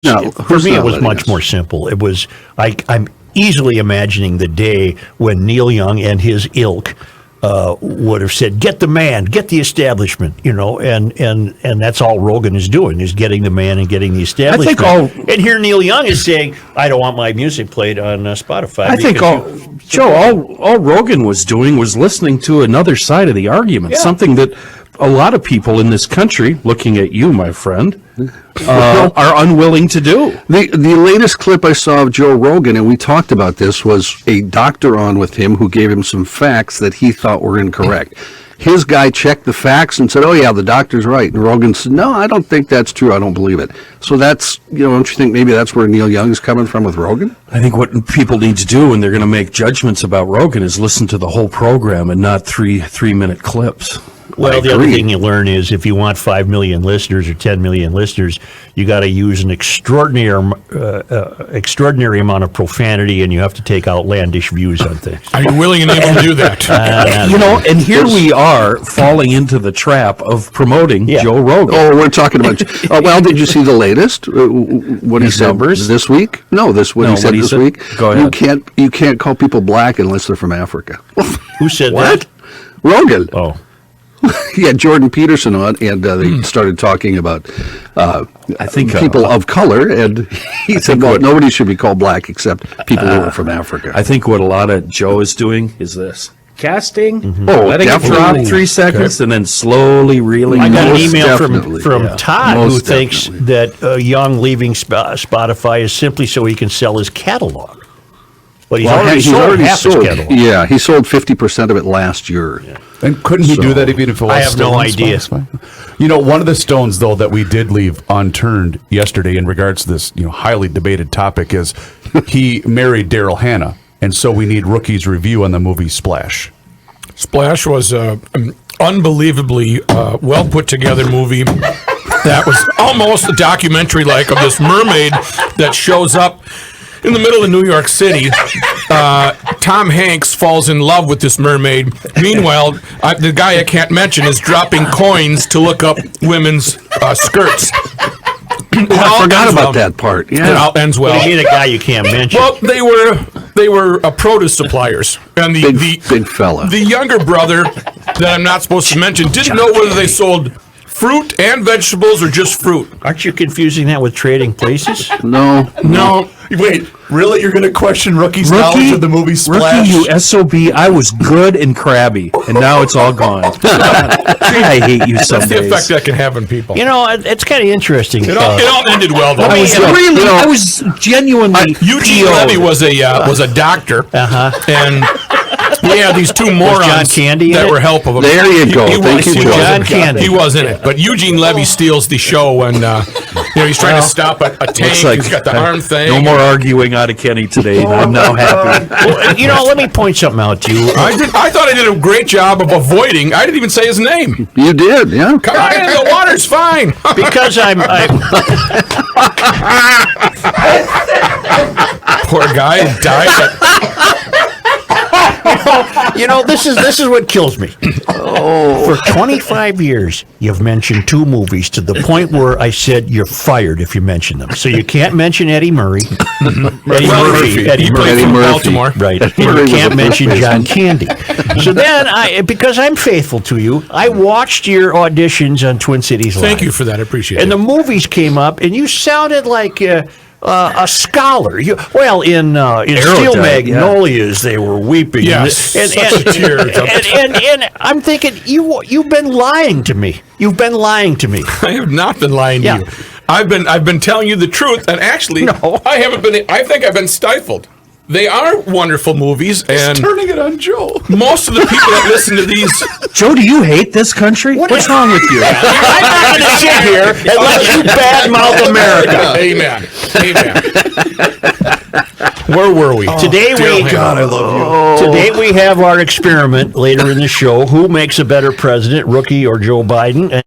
No, For who's me, it not was letting much us? more simple. It was I'm easily imagining the day when Neil Young and his ilk would have said, "Get the man, get the establishment," and that's all Rogan is doing, is getting the man and getting the establishment. And here Neil Young is saying, "I don't want my music played on Spotify." I think all Rogan was doing was listening to another side of the argument, something that a lot of people in this country, looking at you, my friend, are unwilling to do. The latest clip I saw of Joe Rogan, and we talked about this, was a doctor on with him who gave him some facts that he thought were incorrect. His guy checked the facts and said, "Oh yeah, the doctor's right." And Rogan said, "No, I don't think that's true. I don't believe it." So that's, don't you think maybe that's where Neil Young is coming from with Rogan? I think what people need to do when they're going to make judgments about Rogan is listen to the whole program and not three-minute clips. Well, the other thing you learn is if you want 5 million listeners or 10 million listeners, you got to use an extraordinary amount of profanity, and you have to take outlandish views on things. Are you willing and able to do that? And here we are falling into the trap of promoting Joe Rogan. Oh, we're talking about. Well, did you see the latest? What he said numbers? This week? No, he said this week. Go ahead. You can't call people black unless they're from Africa. Who said What? that? Rogan. Oh. He had Jordan Peterson on, and they started talking about I think people of color, and he said, "Well, nobody should be called black except people who are from Africa." I think what a lot of Joe is doing is this. Casting, letting it definitely. drop 3 seconds, and then slowly reeling. I got an Most email definitely. from Todd who Most thinks that Young leaving Spotify is simply so he can sell his catalog. But he's already sold half his catalog. Yeah, he sold 50% of it last year. Yeah. And couldn't he do that even if it was I have no idea. One of the stones, though, that we did leave unturned yesterday in regards to this highly debated topic is he married Daryl Hannah. And so we need Rookie's review on the movie Splash. Splash was an unbelievably well put together movie that was almost a documentary like of this mermaid that shows up in the middle of New York City. Tom Hanks falls in love with this mermaid. Meanwhile, the guy I can't mention is dropping coins to look up women's skirts. I forgot about that part. Yeah. It all ends well. What do you mean a guy you can't mention? Well, they were produce suppliers, and Big fella. The younger brother that I'm not supposed to mention didn't know whether they sold fruit and vegetables or just fruit. Aren't you confusing that with Trading Places? No. Wait, really? You're going to question Rookie's knowledge of the movie Splash? Rookie, you SOB, I was good and crabby, and now it's all gone. I hate you some That's the days. effect that can have on people. It's kind of interesting. It all ended well, though. I was genuinely Eugene Levy was a doctor, and we had these two morons John Candy that in it? were help of him. There you go. Thank you, Joe. John Candy. He was in it, but Eugene Levy steals the show when he's trying to stop a tank. Looks like He's got the arm thing. no more arguing out of Kenny today, and I'm now happy. Well, let me point something out to you. I thought I did a great job of avoiding. I didn't even say his name. You did, yeah. Come on, the water's fine. Because I'm Poor guy died. this is what kills me. For 25 years, you've mentioned 2 movies to the point where I said you're fired if you mention them. So you can't mention Eddie Murray. Eddie Murphy. Baltimore. Right. And Murray you was can't the mention first John baseman. Candy. So then, because I'm faithful to you, I watched your auditions on Twin Cities Live. Thank you for that. I appreciate And it. the movies came up, and you sounded like a scholar. In Steel Magnolias, they were weeping. Yes, such a tear. And I'm thinking, you've been lying to me. You've been lying to me. I have not been lying to you. I've been telling you the truth, and actually, No. I haven't been. I think I've been stifled. They are wonderful movies, and Turning it on Joe. most of the people that listen to these, Joe, do you hate this country? What's wrong with you? I'm not going to sit here and let you badmouth America. Amen. Where were we? Today I love you. Today we have our experiment later in the show. Who makes a better president, Rookie or Joe Biden?